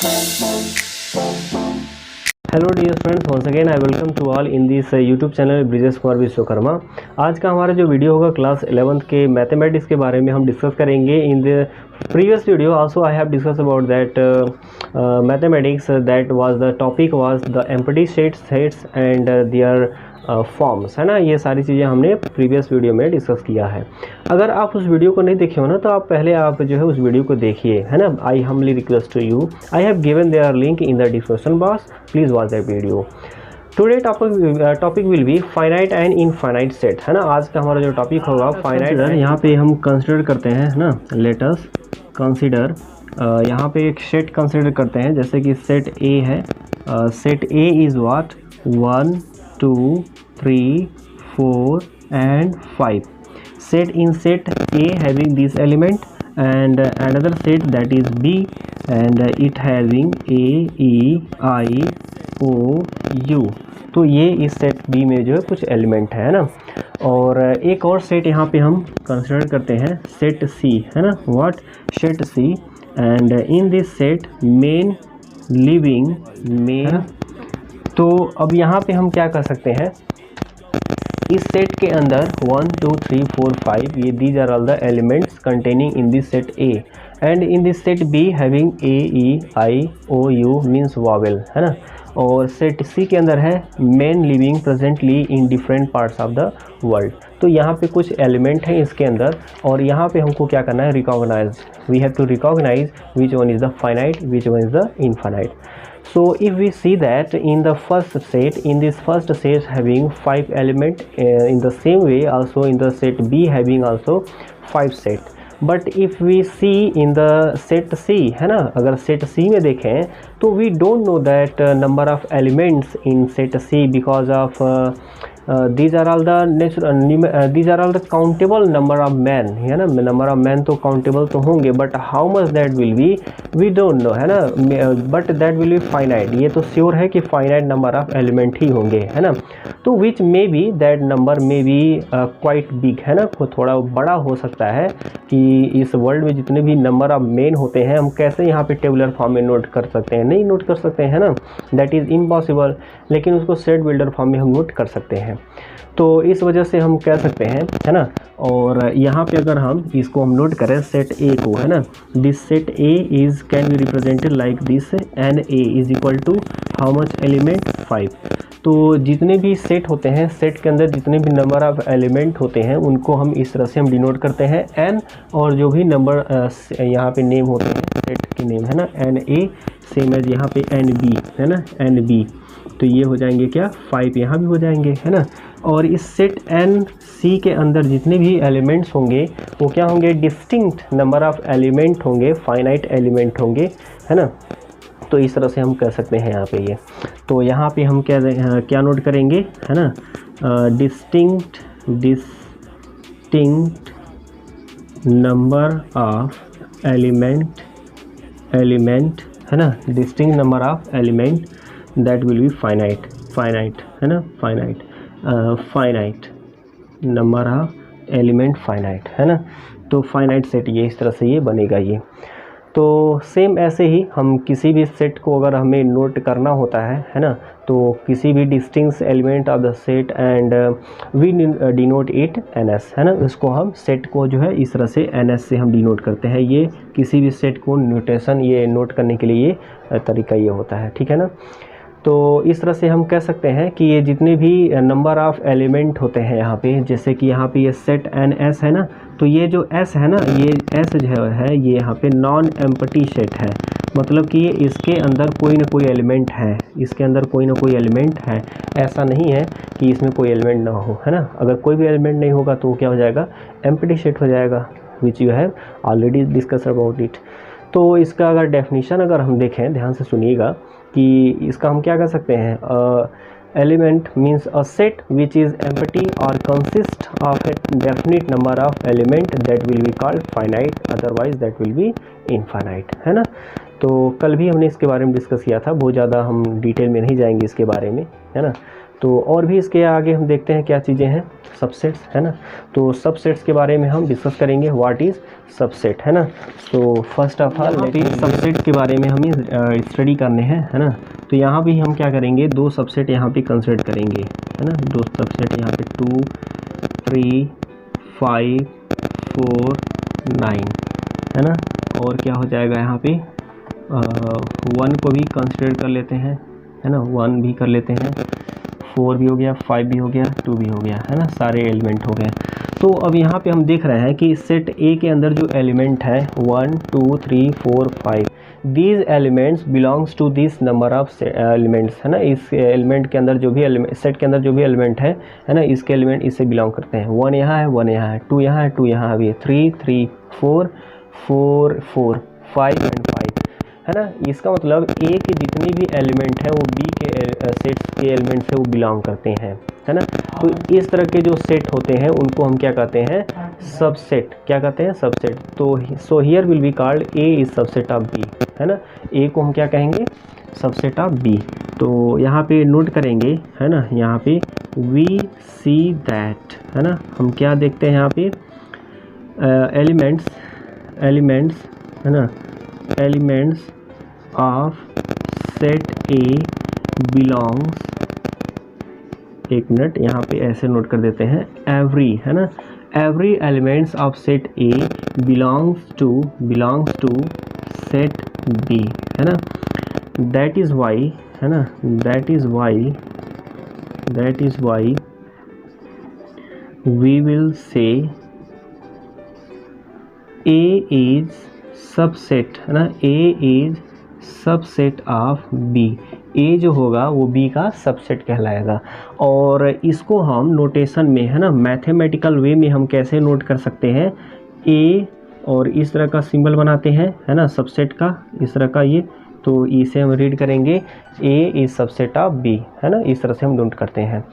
Hello dear friends, once again I welcome to all in this YouTube channel Brijesh Kumar Vishwakarma. आज का हमारा जो video होगा क्लास 11th के मैथमेटिक्स के बारे में हम डिस्कस करेंगे। In the previous video also I have discuss about that mathematics, that was the topic was the empty sets and their forms, है ना। ये सारी चीज़ें हमने प्रीवियस वीडियो में डिस्कस किया है। अगर आप उस वीडियो को नहीं देखे हो ना, तो आप पहले आप जो है उस वीडियो को देखिए, है ना। I humbly request to you, I have given their link in the description box, please watch that video. Today topic will be finite and infinite set, है ना। आज का हमारा जो टॉपिक होगा फाइनाइट, यहाँ पे हम कंसिडर करते हैं, है ना। लेट अस कंसिडर, यहाँ पे एक सेट कंसिडर करते हैं, जैसे कि सेट ए है। Set A is what 1 2 3 4 and 5. Set in set A having this element and another set that is B and it having A E I O U। तो ये इस सेट B में जो है कुछ एलिमेंट है ना। और एक और सेट यहाँ पे हम कंसिडर करते हैं, सेट C, है ना। What set C and in this set main living main. तो अब यहाँ पे हम क्या कर सकते हैं, इस सेट के अंदर 1 2 3 4 5 ये these are all the elements containing in this set A and in this set B having A E I O U means vowel, है ना। और सेट सी के अंदर है men living presently in different parts of the world. तो यहाँ पे कुछ एलिमेंट हैं इसके अंदर, और यहाँ पे हमको क्या करना है, recognise, we have to recognise which one is the finite, which one is the infinite. So if we see that in the first set, in this first set having 5 element, in the same way also in the set B having also 5 set, but if we see in the set C, है ना, अगर set C में देखें तो we don't know that number of elements in set C because of these are all the these are all the countable number of men, है ना। Number of man तो countable तो होंगे, but how much that will be we don't know, है ना। But that will be finite, ये तो sure है कि फाइनाइट नंबर ऑफ एलिमेंट ही होंगे, है ना। तो which may be that number may be quite big, है ना, थोड़ा बड़ा हो सकता है। कि इस वर्ल्ड में जितने भी नंबर ऑफ मेन होते हैं, हम कैसे यहाँ पे टेबुलर फॉर्म में नोट कर सकते हैं, नहीं नोट कर सकते हैं, है ना। दैट इज़ इम्पॉसिबल, लेकिन उसको सेट बिल्डर फॉर्म में हम नोट कर सकते हैं। तो इस वजह से हम कह सकते हैं, है ना। और यहाँ पे अगर हम इसको हम नोट करें सेट ए को, है ना, this set A is can be represented like this, n A is equal to how much element 5। तो जितने भी सेट होते हैं, सेट के अंदर जितने भी नंबर ऑफ एलिमेंट होते हैं, उनको हम इस तरह से हम डिनोट करते हैं एन, और जो भी नंबर यहाँ पे नेम होते हैं सेट के नेम, है ना, एन ए सेम एज यहाँ पे एन बी, है ना, एन बी। तो ये हो जाएंगे क्या 5, यहाँ भी हो जाएंगे, है ना। और इस सेट एन सी के अंदर जितने भी एलिमेंट्स होंगे वो क्या होंगे, डिस्टिंक्ट नंबर ऑफ एलिमेंट होंगे, फाइनाइट एलिमेंट होंगे, है ना। तो इस तरह से हम कह सकते हैं यहाँ पे ये। तो यहाँ पे हम क्या नोट करेंगे, है ना, डिस्टिंक्ट नंबर ऑफ एलिमेंट, है ना, distinct number of element that will be finite, है ना, finite number of element finite, है ना। तो फाइनाइट सेट ये इस तरह से ये बनेगा ये। तो सेम ऐसे ही हम किसी भी सेट को अगर हमें नोट करना होता है ना, तो किसी भी distinct element of the set and we denote it n s, है ना। इसको हम सेट को जो है इस तरह से एन एस से हम डिनोट करते हैं। ये किसी भी सेट को नोटेशन ये नोट करने के लिए ये तरीका ये होता है, ठीक है ना। तो इस तरह से हम कह सकते हैं कि ये जितने भी नंबर ऑफ़ एलिमेंट होते हैं यहाँ पे, जैसे कि यहाँ पे ये सेट एन एस है ना, तो ये जो एस है ना, ये एस जो है ये यहाँ पे नॉन एम्प्टी सेट है। मतलब कि ये इसके अंदर कोई ना कोई एलिमेंट है, इसके अंदर कोई ना कोई एलिमेंट है, ऐसा नहीं है कि इसमें कोई एलिमेंट ना हो, है ना। अगर कोई भी एलिमेंट नहीं होगा तो क्या हो जाएगा, एम्प्टी सेट हो जाएगा, which you have already discuss about it. तो इसका अगर डेफिनीशन अगर हम देखें, ध्यान से सुनिएगा, कि इसका हम क्या कर सकते हैं, element means a set which is empty or consist of a definite number of element that will be called finite, otherwise that will be infinite, है ना। तो कल भी हमने इसके बारे में डिस्कस किया था, बहुत ज़्यादा हम डिटेल में नहीं जाएंगे इसके बारे में, है ना। तो और भी इसके आगे हम देखते हैं क्या चीज़ें हैं, सबसेट्स है ना। तो सबसेट्स के बारे में हम डिस्कस करेंगे, व्हाट इज़ सबसेट है ना। तो फर्स्ट ऑफ ऑल यहाँ पे सबसेट के बारे में हमें स्टडी करने हैं है ना। तो यहाँ भी हम क्या करेंगे, दो सबसेट यहाँ पे कंसिडर करेंगे है ना। दो सबसेट यहाँ पे 2, 3, 5, 4, 9 है ना। और क्या हो जाएगा यहाँ पे 1 को भी कंसिडर कर लेते हैं है ना, 1 भी कर लेते हैं, 4 भी हो गया, 5 भी हो गया, 2 भी हो गया है ना, सारे एलिमेंट हो गए। तो अब यहाँ पे हम देख रहे हैं कि सेट ए के अंदर जो एलिमेंट है 1, 2, 3, 4, 5, these elements belongs to this number of elements है ना। इस एलिमेंट के अंदर जो भी एलिमेंट, सेट के अंदर जो भी एलिमेंट है ना, इसके एलिमेंट इससे बिलोंग करते हैं। 1 यहाँ है, 1 यहाँ है, 2 यहाँ है, 2 यहाँ भी है, 3, 3, 4, 4, 4, 5 एंड 5 है ना। इसका मतलब ए के जितने भी एलिमेंट हैं वो बी के सेट्स के एलिमेंट से वो बिलोंग करते हैं है ना। तो इस तरह के जो सेट होते हैं उनको हम क्या कहते हैं, सबसेट। क्या कहते हैं, सबसेट। तो so here will be called A is subset of B है ना। ए को हम क्या कहेंगे, सबसेट ऑफ बी। तो यहाँ पे नोट करेंगे है ना, यहाँ पे वी सी दैट है ना। हम क्या देखते हैं यहाँ पे, एलिमेंट्स है ना, elements of set A belongs, एक मिनट यहाँ पे ऐसे नोट कर देते हैं, एवरी है ना, every elements of set A belongs to set B है ना। दैट इज़ वाई है ना, that is why we will say A is subset है ना, A is subset of B. A जो होगा वो बी का सबसेट कहलाएगा। और इसको हम नोटेशन में है ना, मैथमेटिकल वे में हम कैसे नोट कर सकते हैं, ए और इस तरह का सिंबल बनाते हैं है ना, सबसेट का इस तरह का ये। तो इसे हम रीड करेंगे ए इज सबसेट ऑफ बी है ना, इस तरह से हम नोट करते हैं।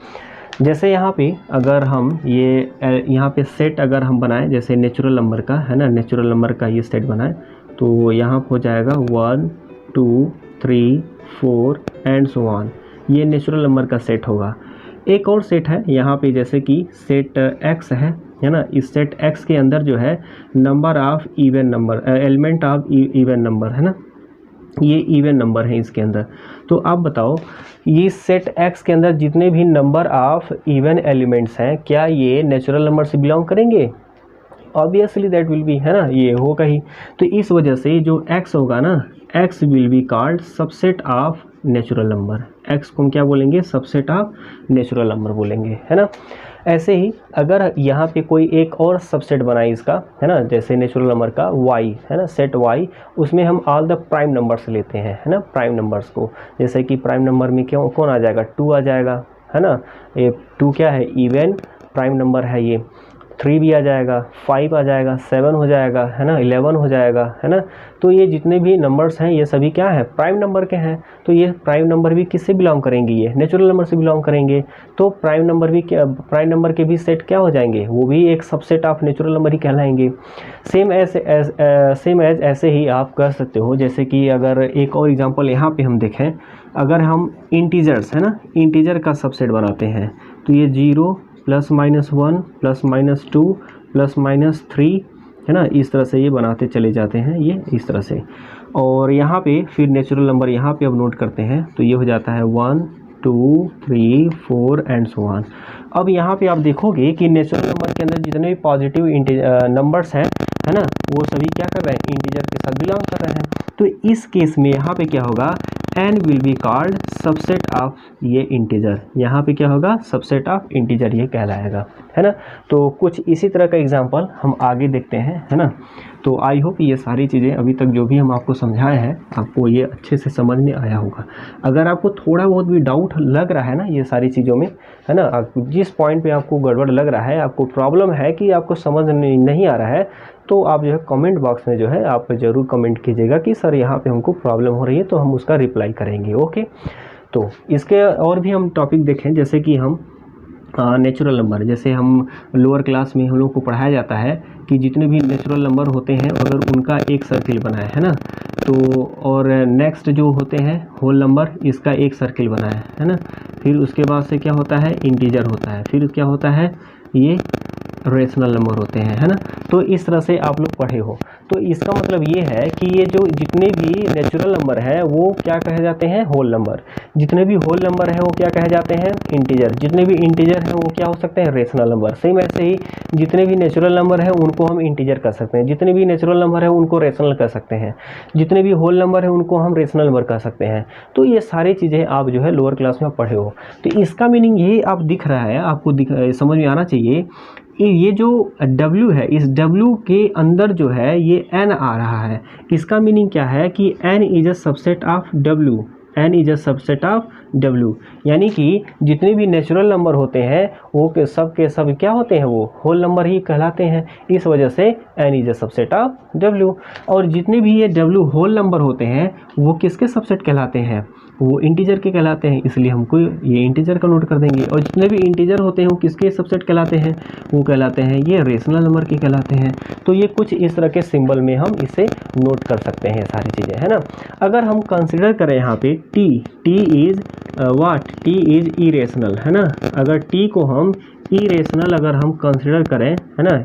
जैसे यहाँ पे अगर हम ये यहाँ पे सेट अगर हम बनाएं, जैसे नेचुरल नंबर का है ना, नेचुरल नंबर का ये सेट बनाएं, तो यहाँ हो जाएगा 1, 2, 3, 4 एंड सो ऑन। ये नेचुरल नंबर का सेट होगा। एक और सेट है यहाँ पे, जैसे कि सेट एक्स है ना। इस सेट एक्स के अंदर जो है number of even number, element of even number है ना, ये इवन नंबर है इसके अंदर। तो आप बताओ, ये सेट एक्स के अंदर जितने भी नंबर ऑफ इवन एलिमेंट्स हैं, क्या ये नेचुरल नंबर से बिलोंग करेंगे? ऑब्वियसली दैट विल बी है ना, ये होगा ही। तो इस वजह से जो x होगा ना, x will be called subset of natural number. x को हम क्या बोलेंगे, सबसेट ऑफ नेचुरल नंबर बोलेंगे है ना। ऐसे ही अगर यहाँ पे कोई एक और सबसेट बनाए इसका है ना, जैसे नेचुरल नंबर का y है ना, सेट y, उसमें हम ऑल द प्राइम नंबर्स लेते हैं है ना, प्राइम नंबर्स को। जैसे कि प्राइम नंबर में क्यों कौन आ जाएगा, 2 आ जाएगा है ना। ये 2 क्या है, इवन प्राइम नंबर है ये। 3 भी आ जाएगा, 5 आ जाएगा, 7 हो जाएगा है ना, 11 हो जाएगा है ना। तो ये जितने भी नंबर्स हैं ये सभी क्या है, प्राइम नंबर के हैं। तो ये प्राइम नंबर भी किससे बिलोंग करेंगे, ये नेचुरल नंबर से बिलोंग करेंगे। तो प्राइम नंबर भी क्या, प्राइम नंबर के भी सेट क्या हो जाएंगे, वो भी एक सबसेट ऑफ नेचुरल नंबर ही कहलाएंगे। सेम एज ऐसे ही आप कर सकते हो। जैसे कि अगर एक और एग्जांपल यहाँ पे हम देखें, अगर हम इंटीजर्स है ना, इंटीजर का सबसेट बनाते हैं, तो ये 0 +-1 +-2 +-3 है ना, इस तरह से ये बनाते चले जाते हैं, ये इस तरह से। और यहाँ पे फिर नेचुरल नंबर यहाँ पे अब नोट करते हैं, तो ये हो जाता है 1, 2, 3, 4 एंड सो ऑन। अब यहाँ पे आप देखोगे कि नेचुरल नंबर के अंदर जितने भी पॉजिटिव नंबर्स हैं है ना, वो सभी क्या कर रहे हैं, इंटीजर के साथ बिलोंग कर रहे हैं। तो इस केस में यहाँ पे क्या होगा, n will be called subset of ये इंटीजर। यहाँ पे क्या होगा, सबसेट ऑफ इंटीजर ये कहलाएगा है ना। तो कुछ इसी तरह का एग्जांपल हम आगे देखते हैं है ना। तो आई होप ये सारी चीज़ें अभी तक जो भी हम आपको समझाए हैं, आपको ये अच्छे से समझ में आया होगा। अगर आपको थोड़ा बहुत भी डाउट लग रहा है ना ये सारी चीज़ों में है ना, जिस पॉइंट पे आपको गड़बड़ लग रहा है, आपको प्रॉब्लम है कि आपको समझ नहीं आ रहा है, तो आप जो है कमेंट बॉक्स में जो है आप ज़रूर कमेंट कीजिएगा कि सर यहाँ पे हमको प्रॉब्लम हो रही है, तो हम उसका रिप्लाई करेंगे। ओके, तो इसके और भी हम टॉपिक देखें, जैसे कि हम नेचुरल नंबर, जैसे हम लोअर क्लास में हम लोग को पढ़ाया जाता है कि जितने भी नेचुरल नंबर होते हैं अगर उनका एक सर्किल बनाए है ना, तो और नेक्स्ट जो होते हैं होल नंबर, इसका एक सर्किल बनाए है ना। फिर उसके बाद से क्या होता है, इंटीजर होता है, फिर क्या होता है, ये रेशनल नंबर होते हैं, है ना। तो इस तरह से आप लोग पढ़े हो। तो इसका मतलब ये है कि ये जो जितने भी नेचुरल नंबर है वो क्या कहे जाते हैं, होल नंबर। जितने भी होल नंबर है वो क्या कहे जाते हैं, इंटीजर। जितने भी इंटीजर हैं वो क्या हो सकते हैं, रेशनल नंबर। सेम ऐसे ही जितने भी नेचुरल नंबर है उनको हम इंटीजर कर सकते हैं, जितने भी नेचुरल नंबर है उनको रेशनल कर सकते हैं, जितने भी होल नंबर है उनको हम रेशनल नंबर कर सकते हैं। तो ये सारी चीज़ें आप जो है लोअर क्लास में पढ़े हो। तो इसका मीनिंग ये आप दिख रहा है, आपको समझ में आना चाहिए। ये जो W है, इस W के अंदर जो है ये N आ रहा है। इसका मीनिंग क्या है कि N is a subset of W, N is a subset of W, यानी कि जितने भी नेचुरल नंबर होते हैं वो के सब क्या होते हैं, वो होल नंबर ही कहलाते हैं। इस वजह से N is a subset of W। और जितने भी ये W होल नंबर होते हैं वो किसके सबसेट कहलाते हैं, वो इंटीजर के कहलाते हैं, इसलिए हमको ये इंटीजर का नोट कर देंगे। और जितने भी इंटीजर होते हैं वो किसके सबसेट कहलाते हैं, वो कहलाते हैं ये रेशनल नंबर के कहलाते हैं। तो ये कुछ इस तरह के सिंबल में हम इसे नोट कर सकते हैं, सारी चीज़ें, है ना। अगर हम कंसिडर करें यहाँ पे T is what, T is irrational, है ना। अगर T को हम इरेशनल अगर हम कंसिडर करें, है ना,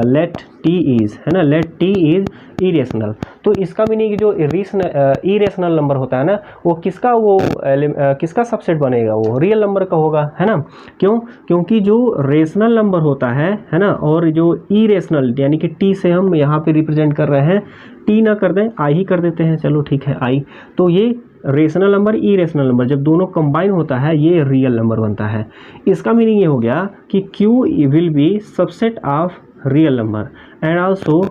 लेट T इज़, है ना, लेट T इज़ इरेशनल, तो इसका मीनिंग जो इरेशनल नंबर होता है ना वो किसका सबसेट बनेगा, वो रियल नंबर का होगा, है ना। क्यों, क्योंकि जो रेशनल नंबर होता है ना, और जो इरेशनल यानी कि T से हम यहाँ पे रिप्रेजेंट कर रहे हैं, T ना कर दें I ही कर देते हैं, चलो ठीक है I। तो ये रेशनल नंबर इरेशनल नंबर जब दोनों कंबाइन होता है ये रियल नंबर बनता है। इसका मीनिंग ये हो गया कि Q will be subset of real number and also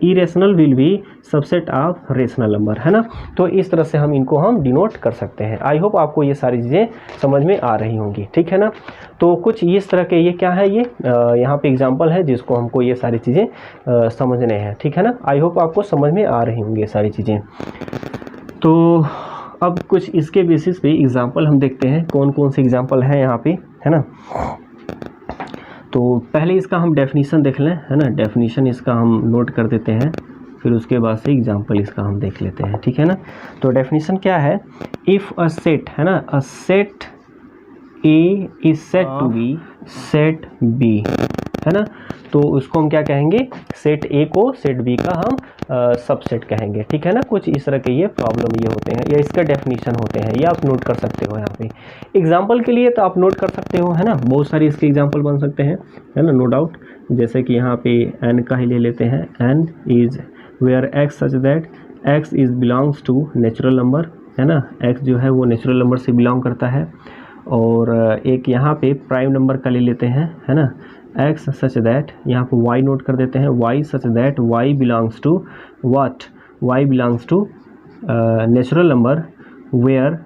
irrational will be subset of rational number, है ना। तो इस तरह से हम इनको हम डिनोट कर सकते हैं। आई होप आपको ये सारी चीज़ें समझ में आ रही होंगी, ठीक है ना। तो कुछ इस तरह के ये क्या है, ये यहाँ पे एग्जांपल है जिसको हमको ये सारी चीज़ें समझने हैं, ठीक है ना। आई होप आपको समझ में आ रही होंगी ये सारी चीज़ें। तो अब कुछ इसके बेसिस पे एग्जांपल हम देखते हैं, कौन कौन से एग्जांपल हैं यहाँ पे, है ना। तो पहले इसका हम डेफिनीशन देख लें, है ना। डेफिनीशन इसका हम नोट कर देते हैं, फिर उसके बाद से एग्जांपल इसका हम देख लेते हैं, ठीक है ना। तो डेफिनीशन क्या है, इफ़ अ सेट, है ना, a set A is set to B set B, है ना। तो उसको हम क्या कहेंगे, सेट ए को सेट बी का हम सबसेट कहेंगे, ठीक है ना। कुछ इस तरह के ये प्रॉब्लम ये होते हैं या इसका डेफिनीशन होते हैं, ये आप नोट कर सकते हो यहाँ पे एग्जांपल के लिए। तो आप नोट कर सकते हो, है ना, बहुत सारे इसके एग्जांपल बन सकते हैं, है ना, नो डाउट। जैसे कि यहाँ पे n का ही ले लेते हैं, n is where x such that x is belongs to natural number, है ना। x जो है वो नेचुरल नंबर से बिलोंग करता है। और एक यहाँ पे प्राइम नंबर का ले लेते हैं, है ना, x सच दैट, यहाँ पर y नोट कर देते हैं, y such that y belongs to what, y belongs to natural number where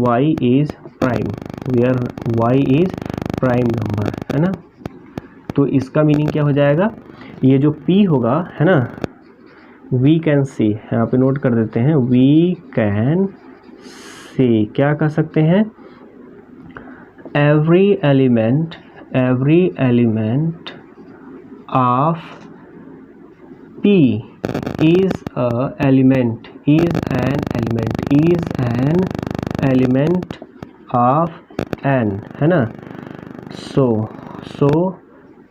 y is prime, where y is prime number, है ना। तो इसका मीनिंग क्या हो जाएगा, ये जो p होगा, है ना, वी कैन सी, यहाँ पे नोट कर देते हैं, वी कैन सी क्या कह सकते हैं, every element of P is an element of n, है ना। so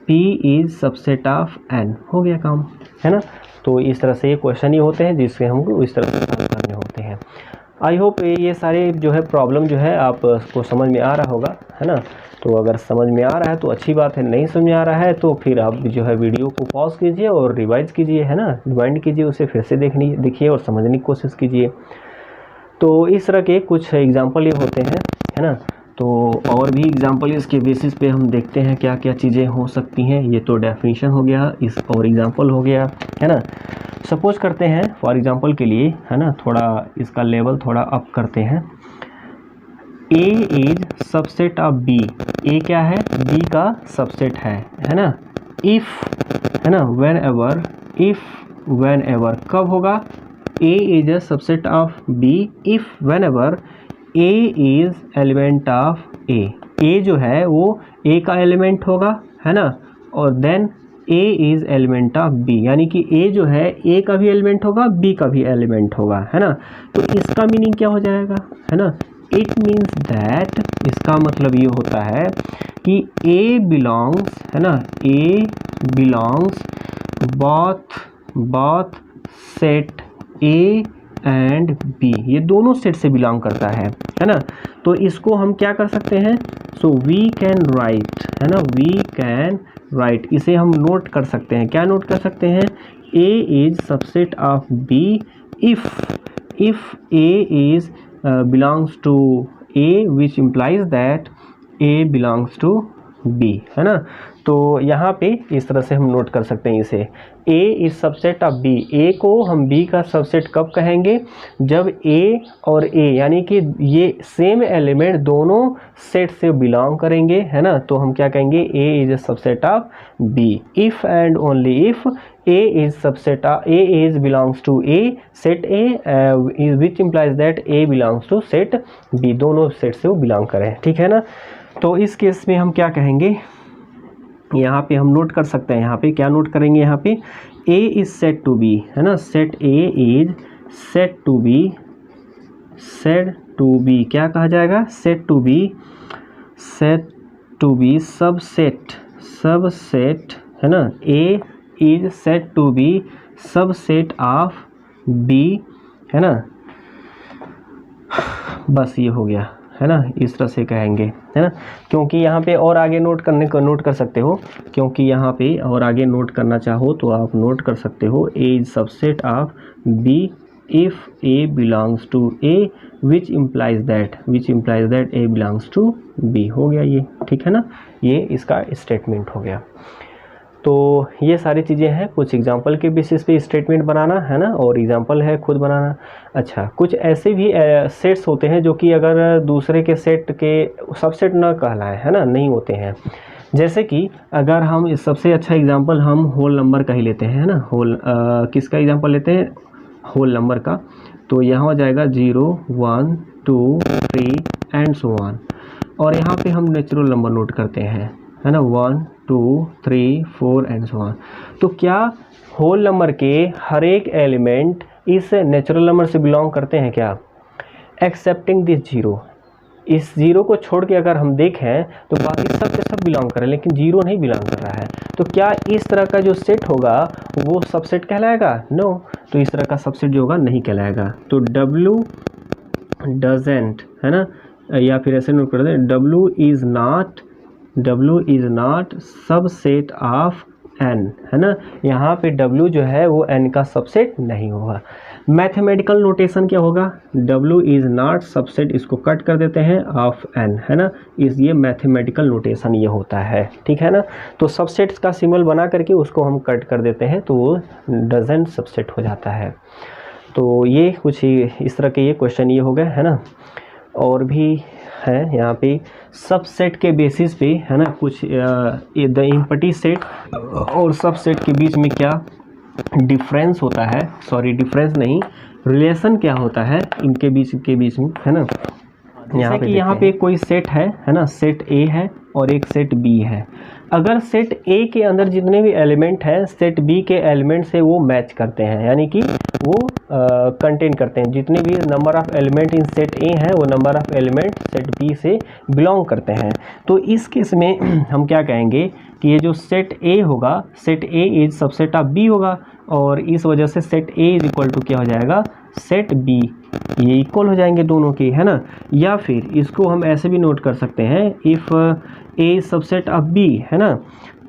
P is subset of n, हो गया काम, है ना। तो इस तरह से ये क्वेश्चन ही होते हैं जिससे हमको इस तरह से सॉल्व करने होते हैं। आई होप ये सारे जो है प्रॉब्लम जो है आपको समझ में आ रहा होगा, है ना। तो अगर समझ में आ रहा है तो अच्छी बात है, नहीं समझ में आ रहा है तो फिर आप जो है वीडियो को पॉज कीजिए और रिवाइज कीजिए, है ना, रिवाइंड कीजिए, उसे फिर से देखिए और समझने की कोशिश कीजिए। तो इस तरह के कुछ एग्जांपल ये होते हैं, है ना। तो और भी एग्जांपल इसके बेसिस पे हम देखते हैं क्या क्या चीज़ें हो सकती हैं। ये तो डेफिनेशन हो गया, इस और एग्जांपल हो गया, है ना। सपोज करते हैं फॉर एग्जांपल के लिए, है ना, थोड़ा इसका लेवल थोड़ा अप करते हैं। A is subset of B, A क्या है, B का सबसेट है ना। इफ़, है ना, व्हेन एवर कब होगा, A is a subset of B if when ever A is element of A, A जो है वो A का एलिमेंट होगा, है ना, और then A is element of B, यानी कि A जो है A का भी एलिमेंट होगा, B का भी एलिमेंट होगा, है ना। तो इसका मीनिंग क्या हो जाएगा, है ना, इट मीन्स दैट, इसका मतलब ये होता है कि ए बिलोंग्स, है ना, a belongs both set A and B, ये दोनों सेट से बिलोंग करता है ना। तो इसको हम क्या कर सकते हैं, सो वी कैन राइट, है ना, वी कैन राइट, इसे हम नोट कर सकते हैं। क्या नोट कर सकते हैं, A is subset of B if A is belongs to A which implies that a belongs to B, है ना। तो यहाँ पे इस तरह से हम नोट कर सकते हैं इसे, ए इज सबसेट ऑफ बी, ए को हम बी का सबसेट कब कहेंगे, जब ए और ए यानी कि ये सेम एलिमेंट दोनों सेट से बिलोंग करेंगे, है ना। तो हम क्या कहेंगे, A is a subset of B if and only if A is subset of a is belongs to a set A which implies that a belongs to set B, दोनों set से वो बिलोंग करें, ठीक है ना। तो इस case में हम क्या कहेंगे, यहाँ पे हम नोट कर सकते हैं, यहाँ पे क्या नोट करेंगे, यहाँ पे A is set to B, है ना, set A is set to B क्या कहा जाएगा, सेट टू बी सबसेट, है ना, A is set to B subset of B, है ना। बस ये हो गया, है ना, इस तरह से कहेंगे, है ना। क्योंकि यहाँ पे और आगे नोट कर सकते हो, क्योंकि यहाँ पे और आगे नोट करना चाहो तो आप नोट कर सकते हो, A is subset of B if a belongs to A which implies that a belongs to B, हो गया ये, ठीक है ना, ये इसका स्टेटमेंट हो गया। तो ये सारी चीज़ें हैं, कुछ एग्जांपल के बेसिस पे स्टेटमेंट बनाना, है ना, और एग्जांपल है खुद बनाना। अच्छा, कुछ ऐसे भी सेट्स होते हैं जो कि अगर दूसरे के सेट के सबसेट न कहलाए, है ना, नहीं होते हैं। जैसे कि अगर हम इस सबसे अच्छा एग्जांपल हम होल नंबर का ही लेते हैं, है ना, होल किसका एग्जांपल लेते हैं, होल नंबर का। तो यहाँ हो जाएगा 0 1 2 3 एंड सो ऑन, और यहाँ पे हम नेचुरल नंबर नोट करते हैं, है ना, 1 2 3 4 एंड सो ऑन। तो क्या होल नंबर के हर एक एलिमेंट इस नेचुरल नंबर से बिलोंग करते हैं क्या, एक्सेप्टिंग दिस 0, इस 0 को छोड़ के अगर हम देखें तो बाकी सब के सब बिलोंग कर रहे हैं, लेकिन 0 नहीं बिलोंग कर रहा है। तो क्या इस तरह का जो सेट होगा वो सबसेट कहलाएगा, नो, तो इस तरह का सबसेट जो होगा नहीं कहलाएगा। तो W डजेंट, है ना, या फिर ऐसे नोट कर दें, W is not subset of n, है ना, यहाँ पे W जो है वो n का सबसेट नहीं होगा। मैथमेटिकल नोटेशन क्या होगा, W इज़ नॉट सबसेट, इसको कट कर देते हैं, ऑफ n, है ना, ये मैथमेटिकल नोटेशन ये होता है, ठीक है ना। तो सबसेट्स का सिंबल बना करके उसको हम कट कर देते हैं तो वो डजेंट सबसेट हो जाता है। तो ये कुछ ही इस तरह के ये क्वेश्चन ये हो गए, है ना। और भी है यहाँ पे सबसेट के बेसिस पे, है ना, कुछ द इम्पटी सेट और सबसेट के बीच में क्या डिफरेंस होता है, सॉरी डिफरेंस नहीं, रिलेशन क्या होता है इनके बीच में, है ना। यहाँ पे कोई सेट है ना, सेट A है और एक सेट B है। अगर सेट A के अंदर जितने भी एलिमेंट हैं सेट B के एलिमेंट से वो मैच करते हैं, यानी कि वो कंटेन करते हैं, जितने भी number of element in set A हैं वो number of element set B से बिलोंग करते हैं। तो इस केस में हम क्या कहेंगे कि ये जो सेट A होगा, set A is subset of B होगा, और इस वजह से set A is equal to क्या हो जाएगा, सेट B, ये इक्वल हो जाएंगे दोनों के, है ना। या फिर इसको हम ऐसे भी नोट कर सकते हैं, if A subset of B, है ना,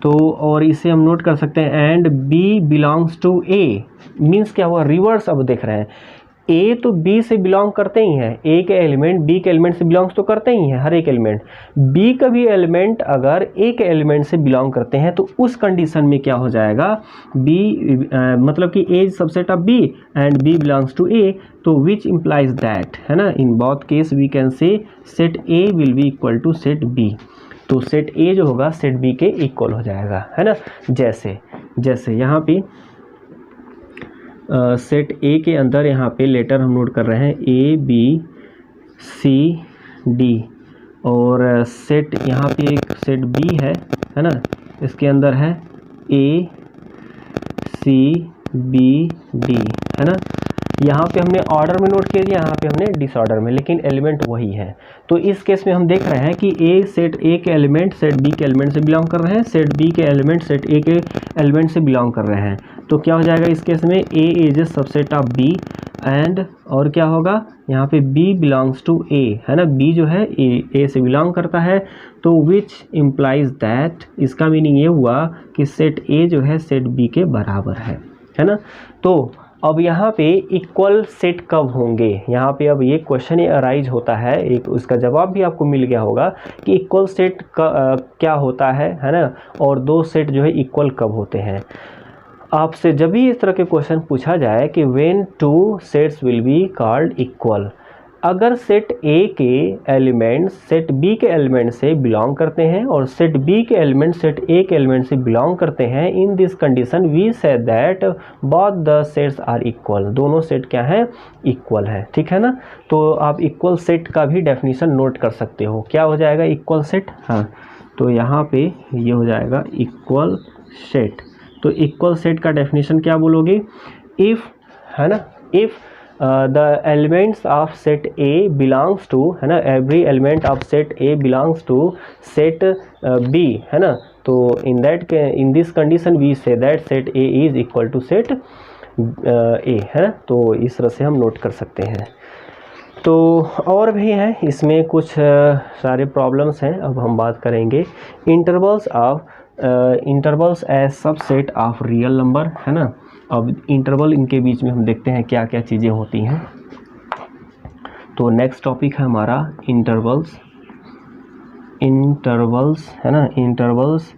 तो और इसे हम नोट कर सकते हैं and B belongs to A, means क्या हुआ, रिवर्स अब देख रहे हैं, A तो B से बिलोंग करते ही हैं, A के एलिमेंट B के एलिमेंट से बिलोंग्स तो करते ही हैं हर एक एलिमेंट, B का भी एलिमेंट अगर A के एलिमेंट से बिलोंग करते हैं तो उस कंडीशन में क्या हो जाएगा, B मतलब कि A is subset of B and B belongs to A, तो विच इम्प्लाइज दैट, है ना, in both case we can say set A will be equal to set B, तो सेट A जो होगा सेट B के equal हो जाएगा, है ना। जैसे यहाँ पे सेट A के अंदर यहाँ पे लेटर हम नोट कर रहे हैं A B C D, और सेट यहाँ पे एक सेट B है ना, इसके अंदर है A C B D, है ना। यहाँ पे हमने ऑर्डर में नोट किया, यहाँ पे हमने डिसऑर्डर में, लेकिन एलिमेंट वही है। तो इस केस में हम देख रहे हैं कि सेट ए के एलिमेंट सेट बी के एलिमेंट से बिलोंग कर रहे हैं, सेट बी के एलिमेंट सेट ए के एलिमेंट से बिलोंग कर रहे हैं। तो क्या हो जाएगा इस केस में, A is a subset of B and, और क्या होगा यहाँ पे बी बिलोंग्स टू ए, है ना, बी जो है ए से बिलोंग करता है। तो विच इम्प्लाइज दैट, इसका मीनिंग ये हुआ कि सेट ए जो है सेट बी के बराबर है ना। तो अब यहाँ पे इक्वल सेट कब होंगे, यहाँ पे अब ये क्वेश्चन अराइज होता है, एक उसका जवाब भी आपको मिल गया होगा कि इक्वल सेट क्या होता है ना, और दो सेट जो है इक्वल कब होते हैं। आपसे जब भी इस तरह के क्वेश्चन पूछा जाए कि when two sets will be called equal, अगर सेट ए के एलिमेंट सेट बी के एलिमेंट से बिलोंग करते हैं और सेट बी के एलिमेंट सेट ए के एलिमेंट से बिलोंग करते हैं, in this condition we say that both the sets are equal, दोनों सेट क्या है, इक्वल है, ठीक है ना। तो आप इक्वल सेट का भी डेफिनेशन नोट कर सकते हो, क्या हो जाएगा इक्वल सेट, हाँ, तो यहाँ पे ये हो जाएगा इक्वल सेट। तो इक्वल सेट का डेफिनेशन क्या बोलोगे, इफ़, है ना, if the elements of set A belongs to, है ना, every element of set A belongs to set B, है ना, तो in this condition we say that set A is equal to set A, है ना। तो इस तरह से हम नोट कर सकते हैं। तो और भी हैं इसमें कुछ सारे प्रॉब्लम्स हैं, अब हम बात करेंगे intervals as subset of real number, है ना। अब इंटरवल इनके बीच में हम देखते हैं क्या क्या चीज़ें होती हैं। तो नेक्स्ट टॉपिक है हमारा इंटरवल्स, है ना, intervals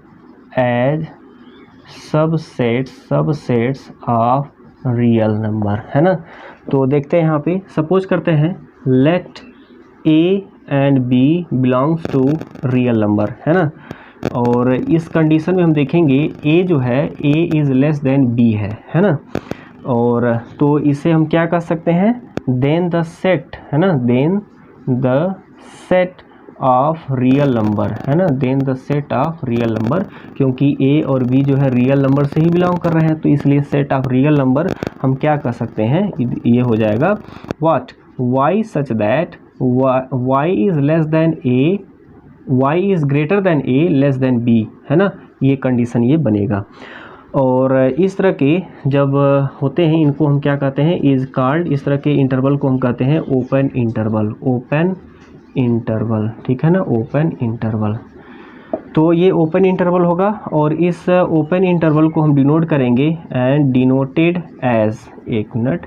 as subsets of real number, है ना। तो देखते हैं यहाँ पे, सपोज करते हैं let A and B belongs to real number, है ना, और इस कंडीशन में हम देखेंगे ए जो है A is less than B है ना। और तो इसे हम क्या कर सकते हैं, देन द सेट, है ना, then the set of real number, है ना, then the set of real number, क्योंकि ए और बी जो है रियल नंबर से ही बिलोंग कर रहे हैं, तो इसलिए सेट ऑफ रियल नंबर हम क्या कर सकते हैं, ये हो जाएगा what, Y such that Y is less than A, y is greater than a less than b, है ना, ये कंडीशन ये बनेगा। और इस तरह के जब होते हैं इनको हम क्या कहते हैं, इज़ कॉल्ड, इस तरह के इंटरवल को हम कहते हैं ओपन इंटरवल, ठीक है ना, ओपन इंटरवल। तो ये ओपन इंटरवल होगा और इस ओपन इंटरवल को हम डिनोट करेंगे एंड डिनोटेड एज, एक मिनट,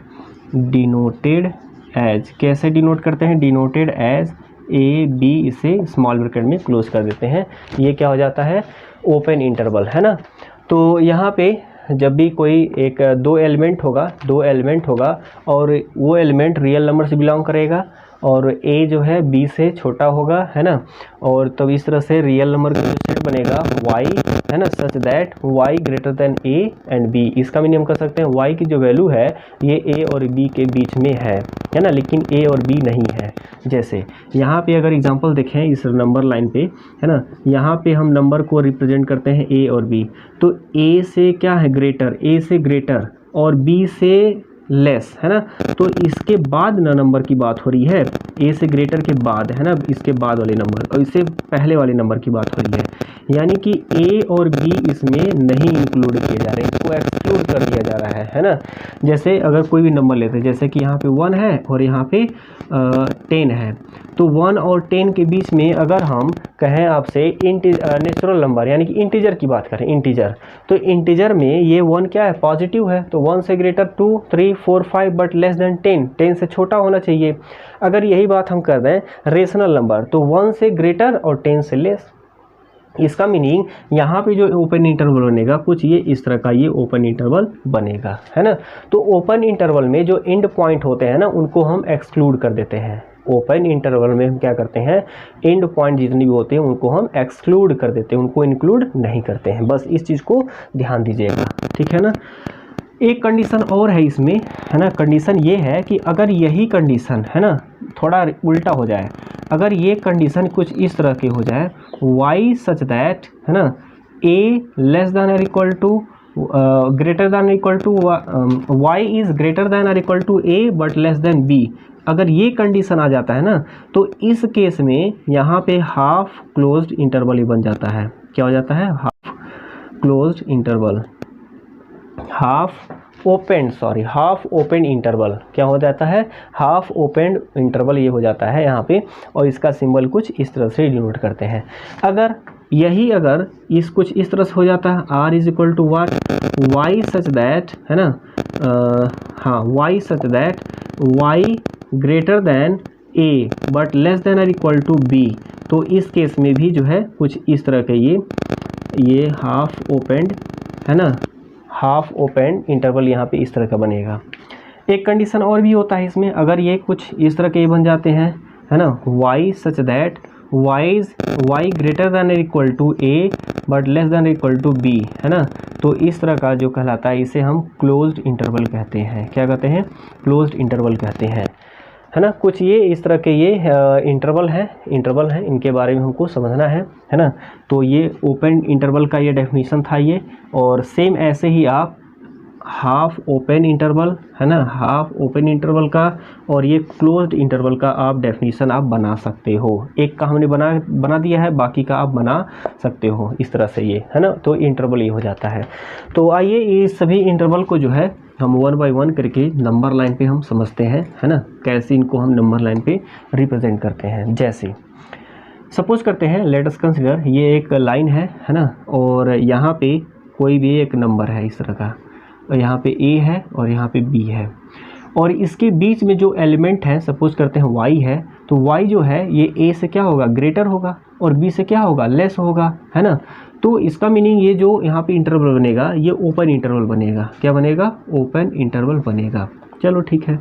डिनोटेड एज कैसे डिनोट करते हैं, डिनोटेड एज ए बी, इसे स्मॉल ब्रैकेट में क्लोज कर देते हैं, ये क्या हो जाता है, ओपन इंटरवल, है ना। तो यहाँ पे जब भी कोई एक दो एलिमेंट होगा और वो एलिमेंट रियल नंबर से बिलोंग करेगा और ए जो है बी से छोटा होगा, है ना, और तब इस तरह से रियल नंबर का जो सेट बनेगा वाई, है ना, such that Y greater than A and B. इसका मीनिंग हम कर सकते हैं वाई की जो वैल्यू है ये ए और बी के बीच में है ना, लेकिन ए और बी नहीं है। जैसे यहाँ पे अगर एग्जांपल देखें इस नंबर लाइन पे, है ना, यहाँ पे हम नंबर को रिप्रेजेंट करते हैं ए और बी, तो ए से क्या है ग्रेटर, ए से ग्रेटर और बी से लेस, है ना, तो इसके बाद ना नंबर की बात हो रही है, ए से ग्रेटर के बाद, है ना, इसके बाद वाले नंबर और इससे पहले वाले नंबर की बात हो रही है, यानी कि ए और बी इसमें नहीं इंक्लूड किए जा रहे हैं, इसको एक्सक्लूड कर दिया जा रहा है ना। जैसे अगर कोई भी नंबर लेते हैं, जैसे कि यहाँ पे 1 है और यहाँ पे 10 है, तो 1 और 10 के बीच में अगर हम कहें आपसे नेचुरल नंबर यानी कि इंटीजर की बात करें, इंटीजर, तो इंटीजर में ये 1 क्या है, पॉजिटिव है, तो 1 से ग्रेटर 2, 3, 4, 5 बट लेस देन 10 से छोटा होना चाहिए। अगर यही बात हम कर दें रेशनल नंबर, तो 1 से ग्रेटर और 10 से लेस। इसका मीनिंग यहाँ पे जो ओपन इंटरवल बनेगा कुछ ये इस तरह का ये ओपन इंटरवल बनेगा, है ना। तो ओपन इंटरवल में जो एंड पॉइंट होते हैं ना उनको हम एक्सक्लूड कर देते हैं। ओपन इंटरवल में हम क्या करते हैं, एंड पॉइंट जितने भी होते हैं उनको हम एक्सक्लूड कर देते हैं, उनको इंक्लूड नहीं करते हैं। बस इस चीज़ को ध्यान दीजिएगा, ठीक है ना। एक कंडीशन और है इसमें, है ना, कंडीशन ये है कि अगर यही कंडीशन, है ना, थोड़ा उल्टा हो जाए, अगर ये कंडीशन कुछ इस तरह के हो जाए, y सच दैट, है ना, a लेस देन और equal to greater than equal to y is greater than or equal to A but less than b, अगर ये कंडीशन आ जाता है ना, तो इस केस में यहाँ पे हाफ क्लोज्ड इंटरवल ही बन जाता है। क्या हो जाता है? Half closed interval, half open interval. क्या हो जाता है? हाफ ओपन इंटरवल ये हो जाता है यहाँ पे, और इसका सिंबल कुछ इस तरह से डिनोट करते हैं। अगर कुछ इस तरह से हो जाता है, R is equal to what, Y such that, है ना, हाँ, Y such that Y greater than A but less than और इक्वल टू बी, तो इस केस में भी जो है कुछ इस तरह के ये हाफ ओपन, है ना, हाफ ओपन इंटरवल यहाँ पे इस तरह का बनेगा। एक कंडीशन और भी होता है इसमें, अगर ये कुछ इस तरह के बन जाते हैं, है ना, Y such that Y greater than equal to A but less than equal to B, है ना, तो इस तरह का जो कहलाता है इसे हम क्लोज्ड इंटरवल कहते हैं। क्या कहते हैं? क्लोज्ड इंटरवल कहते हैं, है ना। कुछ ये इस तरह के ये इंटरवल हैं, इनके बारे में हमको समझना है ना। तो ये ओपन इंटरवल का ये डेफिनेशन था ये, और सेम ऐसे ही आप हाफ ओपन इंटरवल, है ना, हाफ ओपन इंटरवल का और ये क्लोज्ड इंटरवल का आप डेफिनेशन आप बना सकते हो। एक का हमने बना दिया है, बाकी का आप बना सकते हो इस तरह से ये, है ना। तो इंटरवल ये हो जाता है। तो आइए इस सभी इंटरवल को जो है हम वन बाय वन करके नंबर लाइन पे हम समझते हैं, है ना, कैसे इनको हम नंबर लाइन पे रिप्रेजेंट करते हैं। जैसे सपोज करते हैं, लेट अस कंसीडर ये एक लाइन है ना, और यहाँ पे कोई भी एक नंबर है इस तरह का, और यहाँ पे ए है और यहाँ पे बी है, और इसके बीच में जो एलिमेंट है सपोज करते हैं वाई है, तो वाई जो है ये ए से क्या होगा? ग्रेटर होगा, और बी से क्या होगा? लेस होगा, है ना। तो इसका मीनिंग ये जो यहाँ पे इंटरवल बनेगा ये ओपन इंटरवल बनेगा। क्या बनेगा? ओपन इंटरवल बनेगा। चलो ठीक है,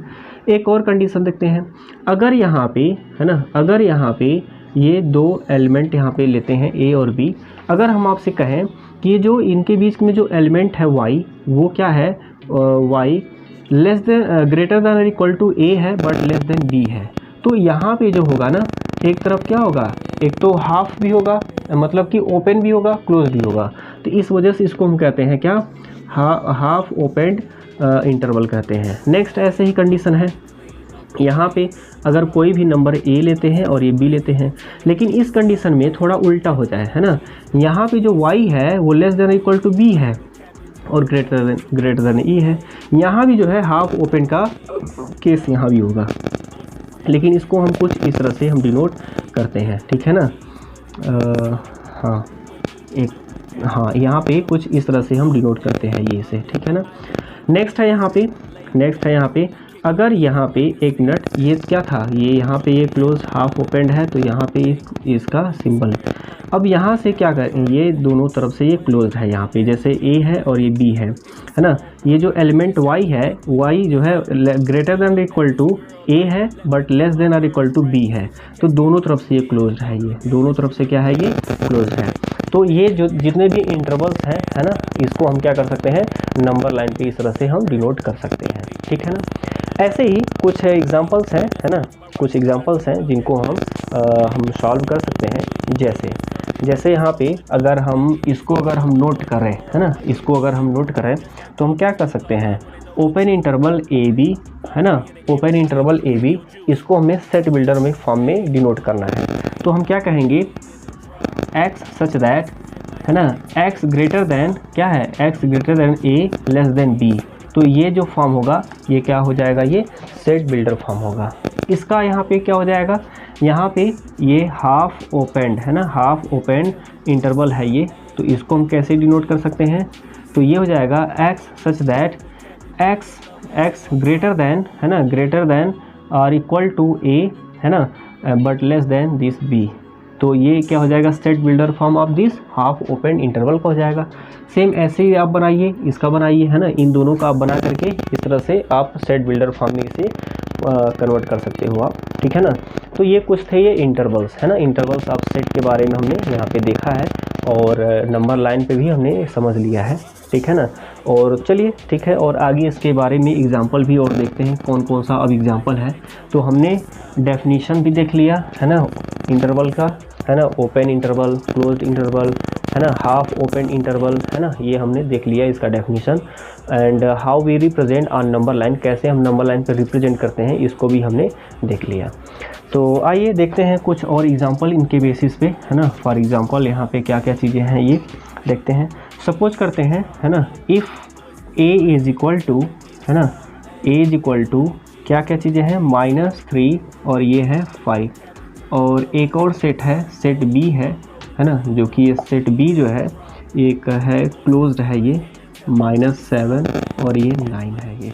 एक और कंडीशन देखते हैं। अगर यहाँ पे, है ना, अगर यहाँ पे ये दो एलिमेंट यहाँ पे लेते हैं ए और बी, अगर हम आपसे कहें कि ये जो इनके बीच में जो एलिमेंट है वाई, वो क्या है? Y less than greater than और इक्वल टू ए है बट लेस देन बी है, तो यहाँ पे जो होगा ना, एक तरफ क्या होगा? एक तो हाफ भी होगा, मतलब कि ओपन भी होगा, क्लोज भी होगा, तो इस वजह से इसको हम कहते हैं क्या? हाफ ओपन इंटरवल कहते हैं। नेक्स्ट ऐसे ही कंडीशन है, यहाँ पे अगर कोई भी नंबर ए लेते हैं और ये बी लेते हैं, लेकिन इस कंडीशन में थोड़ा उल्टा हो जाए, है ना, यहाँ पे जो y है वो less than equal to B है और ग्रेटर देन ई है, यहाँ भी जो है हाफ ओपन का केस यहाँ भी होगा, लेकिन इसको हम कुछ इस तरह से हम डिनोट करते हैं, ठीक है ना। हाँ, यहाँ पे कुछ इस तरह से हम डिनोट करते हैं ये से, ठीक है ना। नेक्स्ट है यहाँ पे अगर यहाँ पे एक मिनट, ये क्या था? ये यहाँ पे ये क्लोज हाफ ओपन है, तो यहाँ पे इसका सिंबल है। अब यहाँ से क्या करें? ये दोनों तरफ से ये क्लोज है, यहाँ पे जैसे ए है और ये बी है ना। ये जो एलिमेंट y है, y जो है greater than equal to A है बट लेस देन और इक्वल टू बी है, तो दोनों तरफ से ये क्लोज है, ये दोनों तरफ से क्या है? ये क्लोज है। तो ये जो जितने भी इंटरवल्स हैं, है ना, इसको हम क्या कर सकते हैं? नंबर लाइन पे इस तरह से हम डिनोट कर सकते हैं, ठीक है ना। ऐसे ही कुछ एग्जांपल्स हैं, है ना, कुछ एग्जांपल्स हैं जिनको हम सॉल्व कर सकते हैं। जैसे यहाँ पे अगर हम इसको नोट करें, है ना, इसको अगर हम नोट करें तो हम क्या कर सकते हैं? ओपन इंटरवल ए बी, है ना, ओपन इंटरवल ए बी, इसको हमें सेट बिल्डर में फॉर्म में डिनोट करना है। तो हम क्या कहेंगे? एक्स सच दैट, है ना, एक्स ग्रेटर देन क्या है? एक्स ग्रेटर देन ए लेस देन बी, तो ये जो फॉर्म होगा ये क्या हो जाएगा? ये सेट बिल्डर फॉर्म होगा। इसका यहाँ पे क्या हो जाएगा? यहाँ पे ये हाफ ओपन, है ना, हाफ ओपन इंटरवल है ये, तो इसको हम कैसे डिनोट कर सकते हैं? तो ये हो जाएगा X such that X greater than, है ना, ग्रेटर देन और इक्वल टू ए, है ना, but less than this B, तो ये क्या हो जाएगा? Set builder form of this half open interval का हो जाएगा। सेम ऐसे ही आप बनाइए, इसका बनाइए, है ना, इन दोनों का आप बना करके इस तरह से आप सेट बिल्डर फॉर्म में इसे कन्वर्ट कर सकते हो आप, ठीक है ना। तो ये कुछ थे ये इंटरवल्स, है ना, इंटरवल्स ऑफ सेट के बारे में हमने यहाँ पे देखा है, और नंबर लाइन पे भी हमने समझ लिया है, ठीक है ना। और चलिए ठीक है, और आगे इसके बारे में एग्जांपल भी और देखते हैं कौन कौन सा अब एग्जांपल है। तो हमने डेफिनेशन भी देख लिया, है ना, इंटरवल का, है ना, ओपन इंटरवल, क्लोज्ड इंटरवल, है ना, हाफ ओपन इंटरवल, है ना, ये हमने देख लिया इसका definition. And how we represent on number line, कैसे हम नंबर लाइन पर रिप्रेजेंट करते हैं, इसको भी हमने देख लिया। तो आइए देखते हैं कुछ और एग्जांपल इनके बेसिस पे, है ना। फॉर एग्जांपल यहाँ पे क्या क्या चीज़ें हैं ये देखते हैं। सपोज करते हैं, है ना, if a is equal to, है ना, a इज इक्वल टू क्या क्या चीज़ें हैं, -3 और ये है 5, और एक और सेट है, सेट b है ना, जो कि ये सेट b जो है एक है क्लोज्ड है, ये -7 और ये 9 है ये।